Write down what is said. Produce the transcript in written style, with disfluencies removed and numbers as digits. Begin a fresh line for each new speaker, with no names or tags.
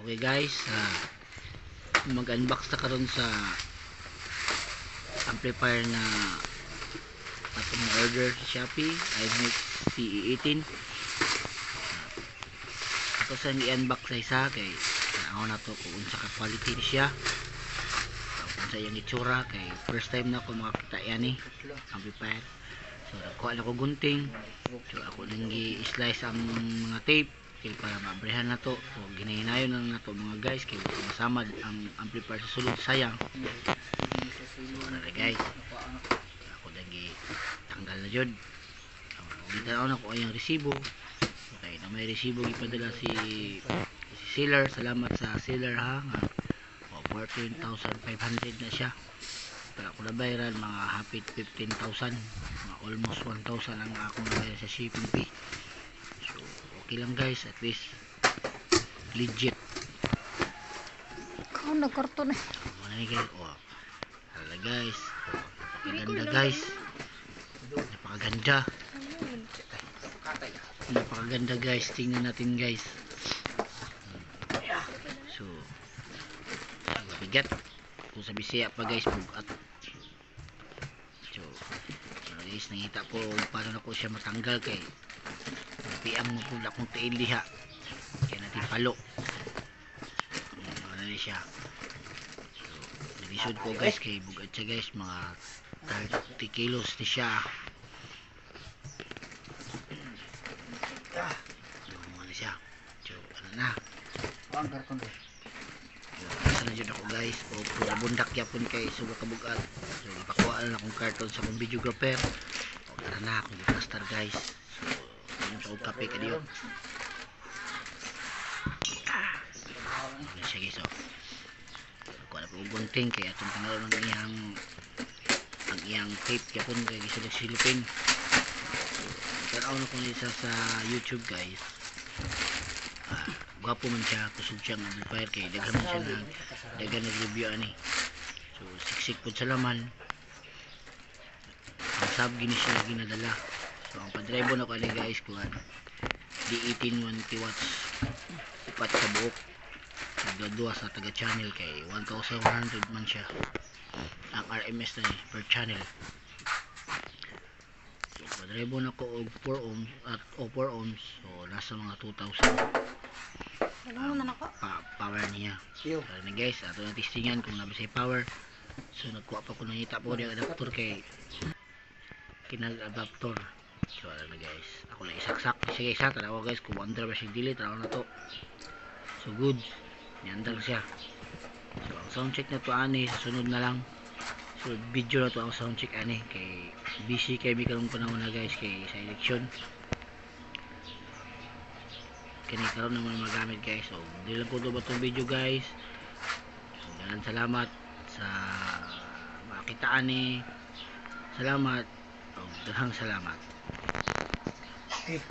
Okay guys, mag-unbox na karon sa amplifier na atong order sa Shopee, iMix CE18. Ako sa i-unbox sa isa kay ako na to kung unsa ka quality siya, kung sa iyang itsura, kay first time na ako makakita yan amplifier. So nakuha na ko gunting, so ako nang i-slice ang mga tape kay para maabrehan na to. So ginahinayon na to mga guys kay masamad ang amplifier sa sulod, sayang. So ano na guys, ako lagi tanggal na jud. Dito na ko yung resibo. Okay, na may resibo ipadala si seller. Salamat sa seller ha. 14,500 na siya. Para ako nabayaran mga hapit 15,000, mga almost 1,000 ang akong nabayaran sa shipping fee. So okay lang guys, at least legit.
Kau nagkarton eh.
Ano na guys, hala guys, napakaganda guys, napakaganda guys, tingnan natin guys. So bigat kung sa Bisaya pa guys, bugat. So guys, nangita po paano na ko siya matanggal kay napiang mo po na kung tiiliha kaya natin palo. Ano na siya. So nagisod ko guys kay bugat siya guys, mga 30 kilos ni siya. So ano siya. So ano na, asa na dyan ako guys, o pura bundak yapon kay suga kabugat. So ipakuha na akong karton sa akong videographer. O tara na akong plaster guys. So yung sa kape ka diyo. Ano siya guys, kuha na po gunting kay atong tanggalon ng iyang tape yapon kay gisa nagsilupin. So tanaw na kung isa sa YouTube guys. Gwapo man siya, kusog siyang amplifier kay daghan man siya daghan nag-review ani. So siksik po sa laman, ang sub gini siya ginadala. So ang padribo na ko ani guys kuan D18 1K watts, upat ka buok, nagdadua sa taga channel kay 1,100 man siya ang RMS na per channel. So padribo na ko og 4 ohms at 4 ohms, so nasa mga 2,000 power niya. So na guys, ato na testingan kung nabisay power. So nagkuha pa ko nangita po yung adapter kay kinag adapter. So ano na guys, ako na isaksak siya guys ha. Tanawa guys kung wonder ba siya dili, tanawa na to. So good, niandal siya. So ang sound check na to ani sa sunod na lang. So video na to ang sound check ani kay busy kay mi karong panahon na guys kay sa election. Kini karon naman magamit guys. So di lang ko do ba tong video guys. So daghang salamat sa makitaan ni. Salamat. Daghang salamat.
Okay.